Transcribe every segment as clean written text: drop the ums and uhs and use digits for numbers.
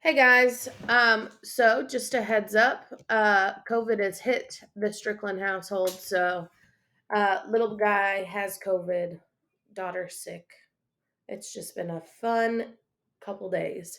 Hey guys, so just a heads up, COVID has hit the Strickland household, so little guy has COVID, daughter sick. It's just been a fun couple days.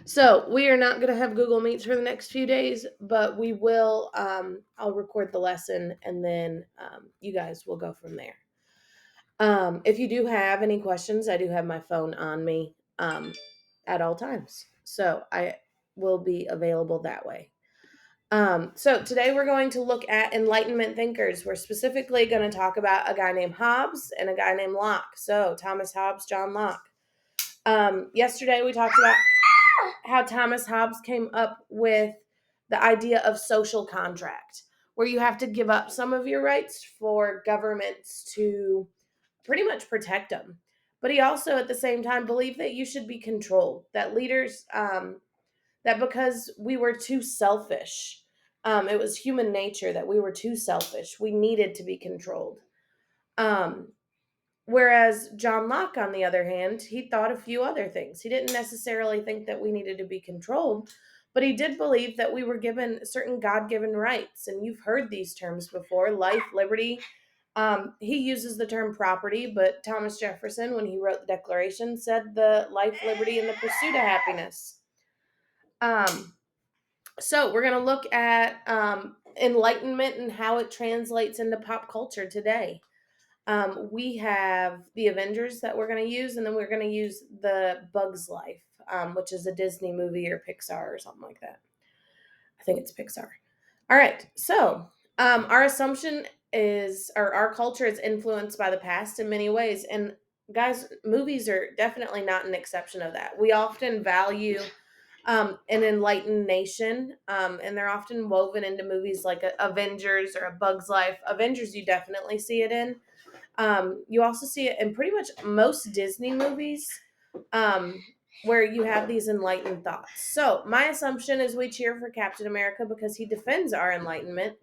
So we are not going to have Google Meets for the next few days, but we will. I'll record the lesson, and then you guys will go from there. If you do have any questions, I do have my phone on me at all times. So I will be available that way. So today we're going to look at Enlightenment thinkers. We're specifically going to talk about a guy named Hobbes and a guy named Locke. So Thomas Hobbes, John Locke. Yesterday we talked about how Thomas Hobbes came up with the idea of social contract, where you have to give up some of your rights for governments to pretty much protect them. But he also, at the same time, believed that you should be controlled, that leaders, that because we were too selfish, it was human nature that we were too selfish. We needed to be controlled. Um, Whereas John Locke, on the other hand, he thought a few other things. He didn't necessarily think that we needed to be controlled, but he did believe that we were given certain God given rights. And you've heard these terms before: life, liberty. He uses the term property, but Thomas Jefferson, when he wrote the Declaration, said the life, liberty, and the pursuit of happiness. Um, so we're going to look at Enlightenment and how it translates into pop culture today. We have the Avengers that we're going to use, and then we're going to use the Bug's Life, which is a Disney movie or Pixar or something like that. I think it's Pixar. All right. So our assumption is, or our culture is influenced by the past in many ways. And guys, movies are definitely not an exception of that. We often value an enlightened nation, and they're often woven into movies like Avengers or A Bug's Life. Avengers, you definitely see it in. You also see it in pretty much most Disney movies, um, where you have these enlightened thoughts. So my assumption is we cheer for Captain America because he defends our enlightenment,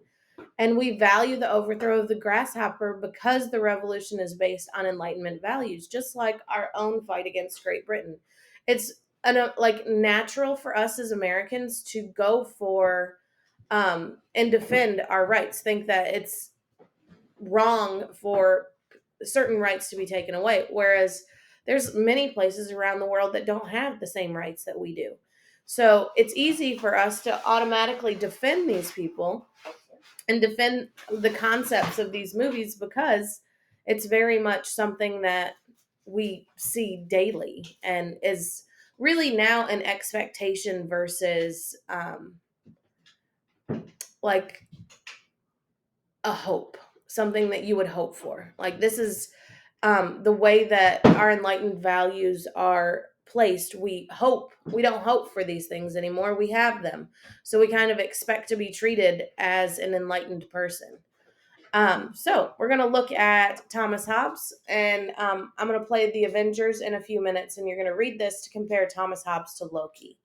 and we value the overthrow of the grasshopper because the revolution is based on enlightenment values, just like our own fight against Great Britain. It's like natural for us as Americans to go for and defend our rights, think that it's wrong for certain rights to be taken away, whereas there's many places around the world that don't have the same rights that we do. So it's easy for us to automatically defend these people and defend the concepts of these movies because it's very much something that we see daily and is really now an expectation versus like a hope, something that you would hope for. Like this is the way that our enlightened values are placed. We don't hope for these things anymore. We have them. So we kind of expect to be treated as an enlightened person. So we're going to look at Thomas Hobbes, and I'm going to play the Avengers in a few minutes, and you're going to read this to compare Thomas Hobbes to Loki.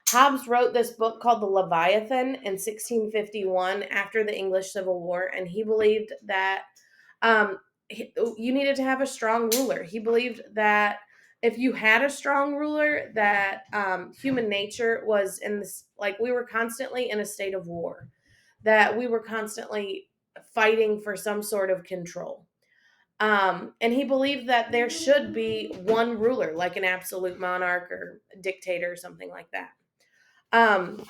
Hobbes wrote this book called The Leviathan in 1651 after the English Civil War, and he believed that you needed to have a strong ruler. He believed that if you had a strong ruler, that human nature was in this, like we were constantly in a state of war, that we were constantly fighting for some sort of control. And he believed that there should be one ruler, like an absolute monarch or dictator or something like that. Um,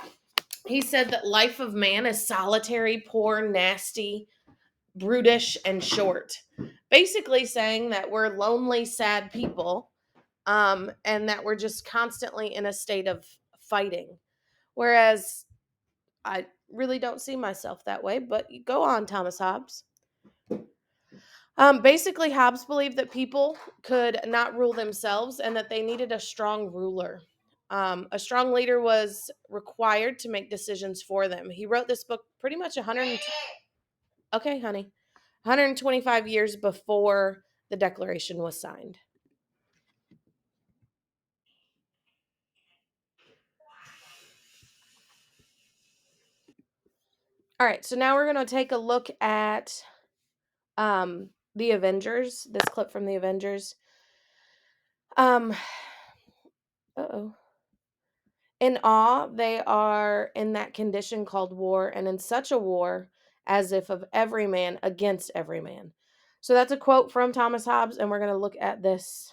he said that life of man is solitary, poor, nasty, brutish, and short. Basically saying that we're lonely, sad people, and that we're just constantly in a state of fighting. Whereas I really don't see myself that way, but go on, Thomas Hobbes. Basically, Hobbes believed that people could not rule themselves and that they needed a strong ruler. A strong leader was required to make decisions for them. He wrote this book pretty much 100. Okay, honey. 125 years before the Declaration was signed. All right, so now we're going to take a look at the Avengers, this clip from the Avengers. Um, uh-oh. In awe, they are in that condition called war, and in such a war as if of every man against every man. So that's a quote from Thomas Hobbes, and we're going to look at this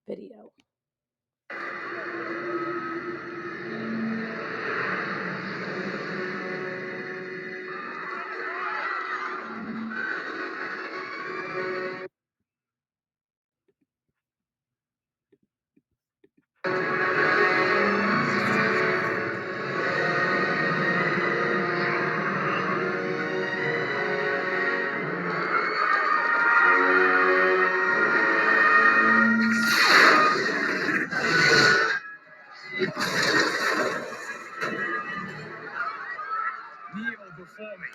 video. Kneel before me.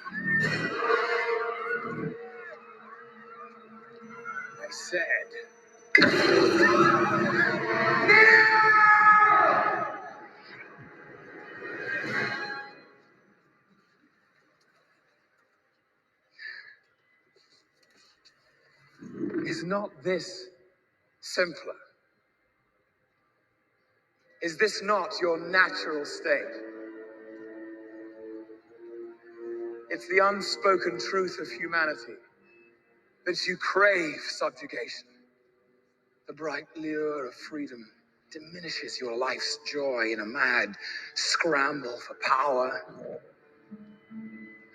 I said. Is not this simpler? Is this not your natural state? It's the unspoken truth of humanity that you crave subjugation. The bright lure of freedom diminishes your life's joy in a mad scramble for power,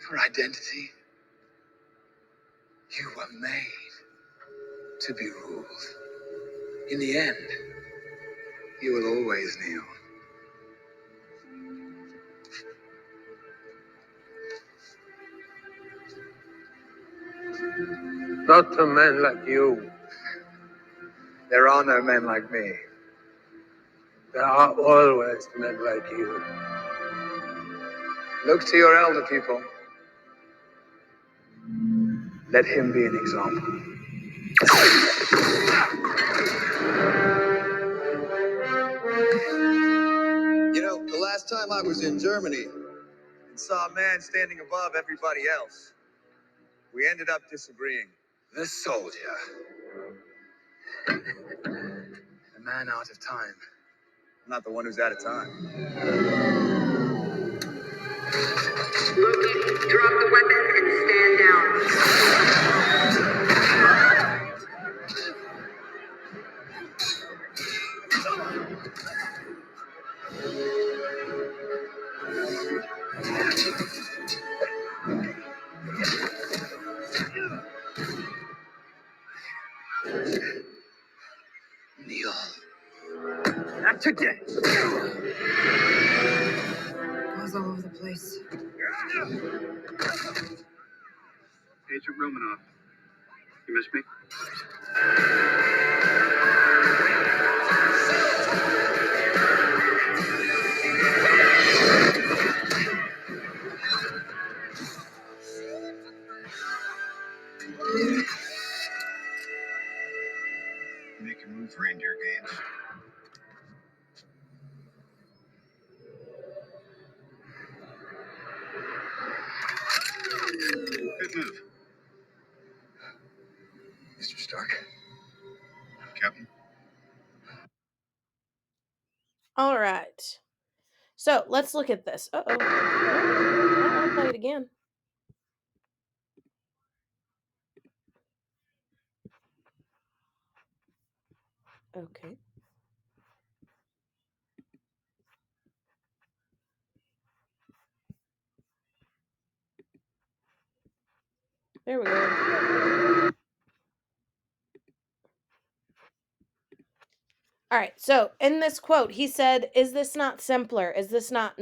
for identity. You were made to be ruled. In the end, you will always kneel. Not to men like you. There are no men like me. There are always men like you. Look to your elder people. Let him be an example. You know, the last time I was in Germany and saw a man standing above everybody else, we ended up disagreeing. The soldier. The man out of time. I'm not the one who's out of time. Loki, drop the weapon and stand down. Kneel. Not today. Goes all over the place. Agent Romanoff, you miss me? Make a move, reindeer games. Good move. Mr. Stark. Captain. All right. So let's look at this. Uh oh. Nope. I don't want to play it again. Okay. There we go. All right. So in this quote, he said, "Is this not simpler? Is this not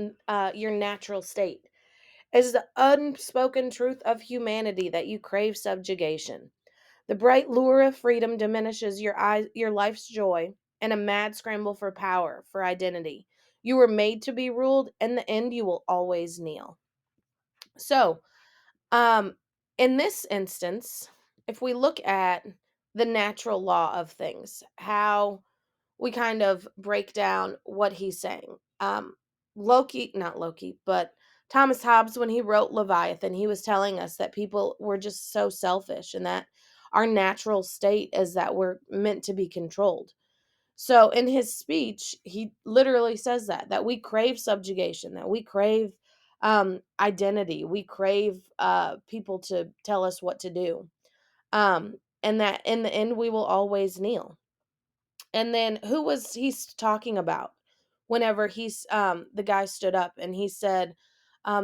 your natural state? Is the unspoken truth of humanity that you crave subjugation? The bright lure of freedom diminishes your life's joy in a mad scramble for power, for identity. You were made to be ruled. In the end, you will always kneel." So, um, in this instance, if we look at the natural law of things, how we kind of break down what he's saying. Not Loki, but Thomas Hobbes, when he wrote Leviathan, he was telling us that people were just so selfish and that our natural state is that we're meant to be controlled. So in his speech, he literally says that we crave subjugation, that we crave identity, we crave people to tell us what to do, and that in the end we will always kneel. And then who was he's talking about? Whenever the guy stood up and he said,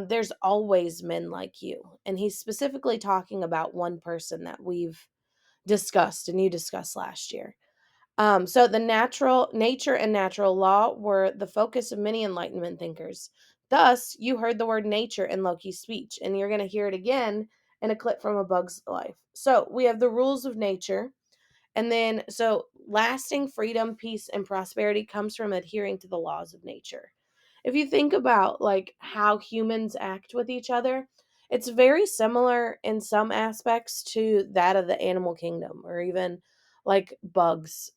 "There's always men like you," and he's specifically talking about one person that we've discussed and you discussed last year. So the natural nature and natural law were the focus of many Enlightenment thinkers. Thus, you heard the word nature in Loki's speech, and you're going to hear it again in a clip from A Bug's Life. So we have the rules of nature, and then so lasting freedom, peace, and prosperity comes from adhering to the laws of nature. If you think about like how humans act with each other, it's very similar in some aspects to that of the animal kingdom or even like bugs.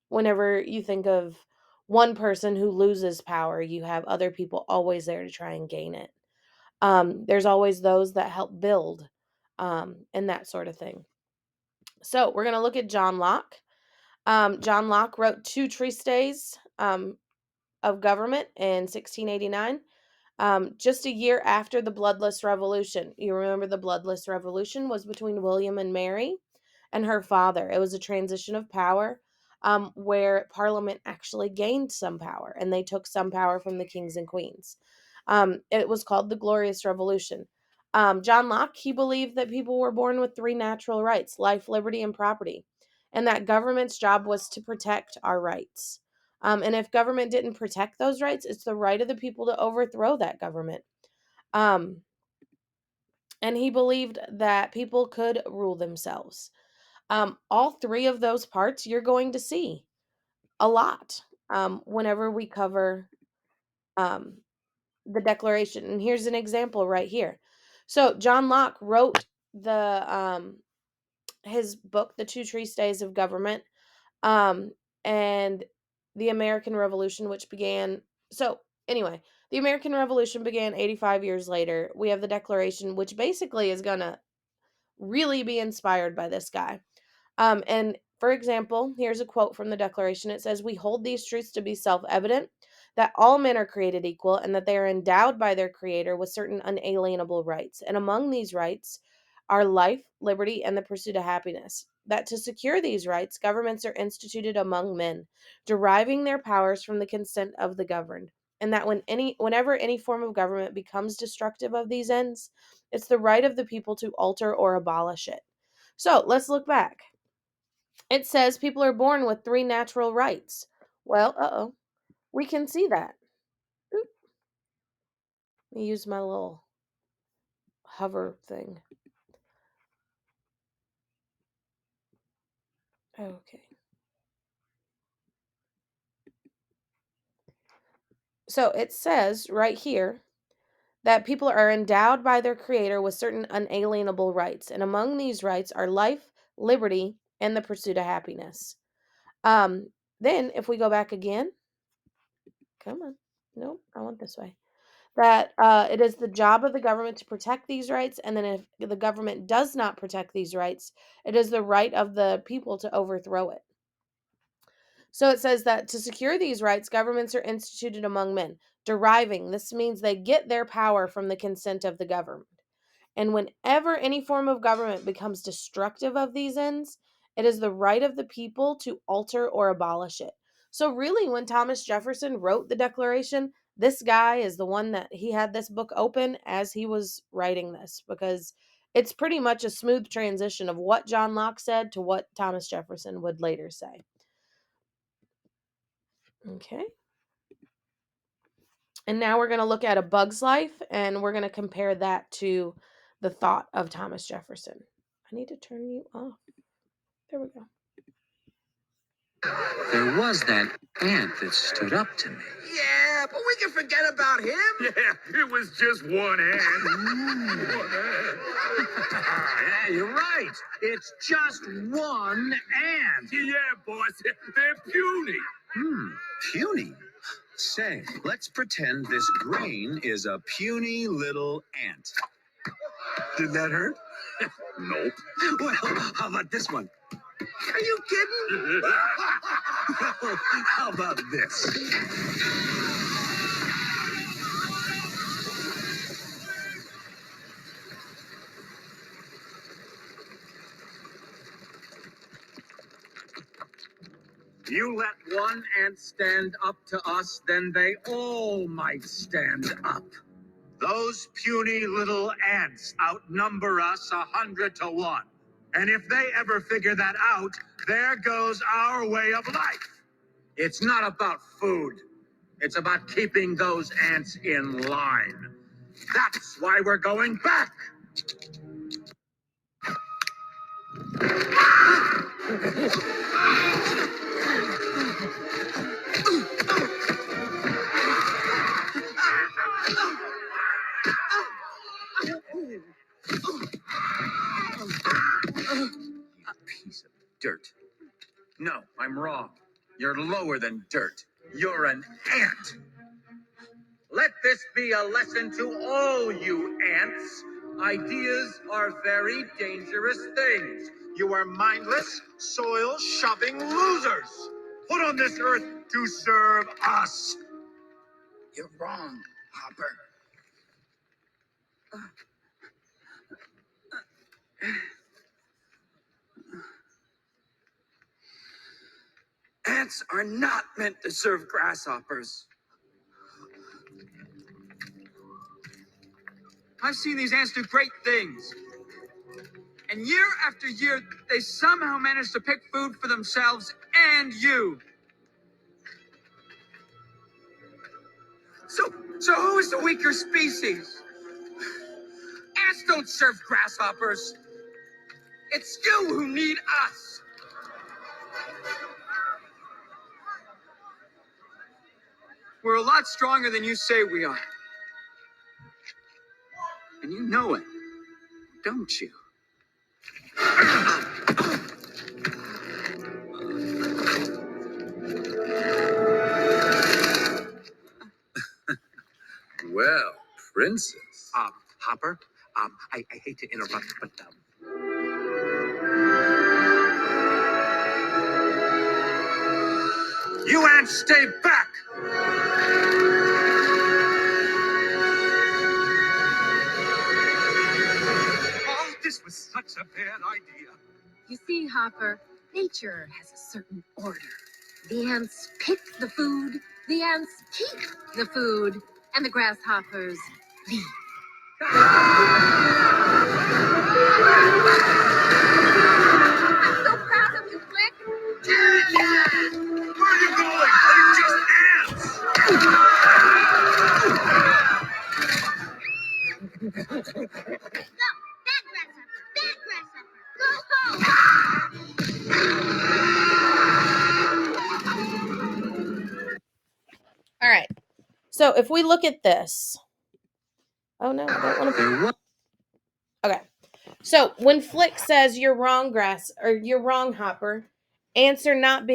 Whenever you think of one person who loses power, you have other people always there to try and gain it. There's always those that help build, and that sort of thing. So we're going to look at John Locke. John Locke wrote Two Treatises of Government in 1689, just a year after the Bloodless Revolution. You remember the Bloodless Revolution was between William and Mary and her father. It was a transition of power, where Parliament actually gained some power and they took some power from the kings and queens. It was called the Glorious Revolution. John Locke, he believed that people were born with three natural rights: life, liberty, and property, and that government's job was to protect our rights. And if government didn't protect those rights, it's the right of the people to overthrow that government. Um, and he believed that people could rule themselves. All three of those parts you're going to see a lot whenever we cover um, the Declaration. And here's an example right here. So John Locke wrote the his book, The Two Treatises of Government, um, and the American Revolution, which began. So anyway, the American Revolution began 85 years later. We have the Declaration, which basically is gonna really be inspired by this guy. And for example, here's a quote from the Declaration. It says, "We hold these truths to be self evident, that all men are created equal, and that they are endowed by their Creator with certain unalienable rights. And among these rights are life, liberty, and the pursuit of happiness. That to secure these rights, governments are instituted among men, deriving their powers from the consent of the governed. And that whenever any form of government becomes destructive of these ends, it's the right of the people to alter or abolish it." So let's look back. It says people are born with three natural rights. Well, we can see that. Oop, let me use my little hover thing. Okay. So it says right here that people are endowed by their Creator with certain unalienable rights. And among these rights are life, liberty, and the pursuit of happiness. Um, then, if we go back again, come on. Nope, I want this way. That it is the job of the government to protect these rights, and then if the government does not protect these rights, it is the right of the people to overthrow it. So it says that to secure these rights, governments are instituted among men. Deriving, this means they get their power from the consent of the government. And whenever any form of government becomes destructive of these ends, it is the right of the people to alter or abolish it. So, really, when Thomas Jefferson wrote the Declaration, this guy is the one that he had this book open as he was writing this, because it's pretty much a smooth transition of what John Locke said to what Thomas Jefferson would later say. Okay. And now we're going to look at A Bug's Life, and we're going to compare that to the thought of Thomas Jefferson. I need to turn you off. There we go. There was that ant that stood up to me. Yeah, but we can forget about him. Yeah, it was just one ant. Yeah, you're right. It's just one ant. Yeah, boss, they're puny. Puny. Say, let's pretend this grain is a puny little ant. Did that hurt? Nope. Well, how about this one? Are you kidding? How about this? You let one ant stand up to us, then they all might stand up. Those puny little ants outnumber us 100 to 1. And if they ever figure that out, there goes our way of life. It's not about food. It's about keeping those ants in line. That's why we're going back. Piece of dirt. No, I'm wrong. You're lower than dirt. You're an ant. Let this be a lesson to all you ants. Ideas are very dangerous things. You are mindless, soil shoving losers. Put on this earth to serve us. You're wrong, Hopper. Ants are not meant to serve grasshoppers. I've seen these ants do great things. And year after year, they somehow manage to pick food for themselves and you. So who is the weaker species? Ants don't serve grasshoppers. It's you who need us. We're a lot stronger than you say we are. And you know it, don't you? Well, princess. Hopper, I hate to interrupt, but You ants stay back! Oh, this was such a bad idea. You see, Hopper, nature has a certain order. The ants pick the food, the ants keep the food, and the grasshoppers leave. I'm so proud of you, Flick. Where are you going? They're just ants! Go, bad grasshopper, go home. All right. So if we look at this, oh no, I don't want to. Okay. So when Flick says you're wrong, you're wrong, Hopper, ants are not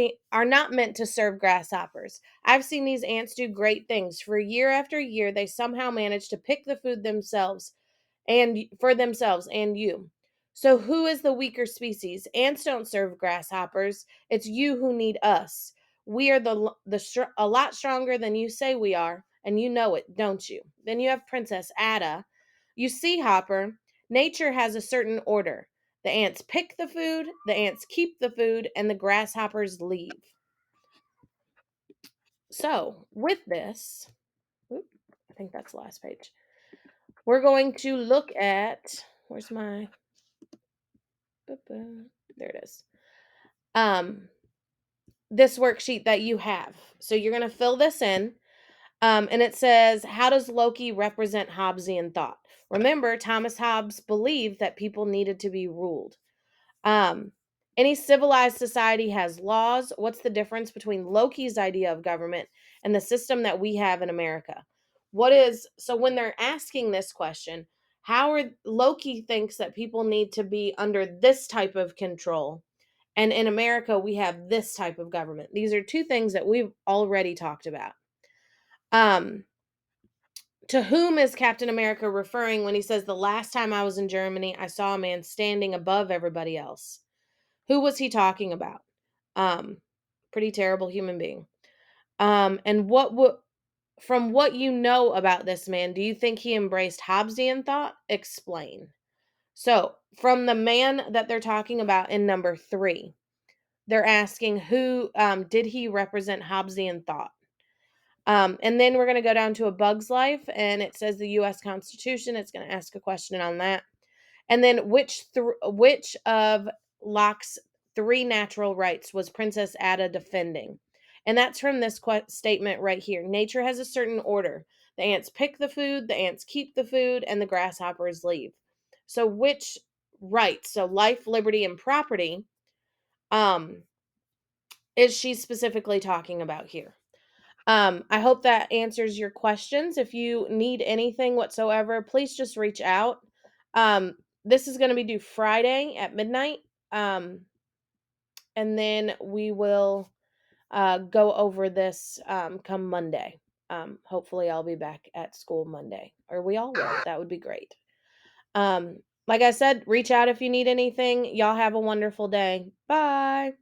meant to serve grasshoppers. I've seen these ants do great things. For year after year, they somehow manage to pick the food themselves and for themselves and you. So who is the weaker species? Ants don't serve grasshoppers. It's you who need us. We are a lot stronger than you say we are, and you know it, don't you? Then you have Princess Ada. You see, Hopper, nature has a certain order. The ants pick the food, the ants keep the food, and the grasshoppers leave. So, with this, I think that's the last page. We're going to look at where's my there it is. Um, this worksheet that you have. So you're going to fill this in. And it says, how does Loki represent Hobbesian thought? Remember, Thomas Hobbes believed that people needed to be ruled. Um, any civilized society has laws. What's the difference between Loki's idea of government and the system that we have in America? So when they're asking this question, Loki thinks that people need to be under this type of control, and in America we have this type of government. These are two things that we've already talked about. Um, to whom is Captain America referring when he says, the last time I was in Germany, I saw a man standing above everybody else? Who was he talking about? Um, Pretty terrible human being. And what would from what you know about this man, do you think he embraced Hobbesian thought? Explain. So, from the man that they're talking about in number 3, they're asking who did he represent Hobbesian thought? And then we're going to go down to A Bug's Life, and it says the U.S. Constitution. It's going to ask a question on that. And then which of Locke's 3 natural rights was Princess Ada defending? And that's from this statement right here. Nature has a certain order. The ants pick the food, the ants keep the food, and the grasshoppers leave. So which rights, so life, liberty, and property, um, is she specifically talking about here? I hope that answers your questions. If you need anything whatsoever, please just reach out. This is going to be due Friday at midnight. And then we will go over this come Monday. Hopefully, I'll be back at school Monday, or we all will. That would be great. Like I said, reach out if you need anything. Y'all have a wonderful day. Bye.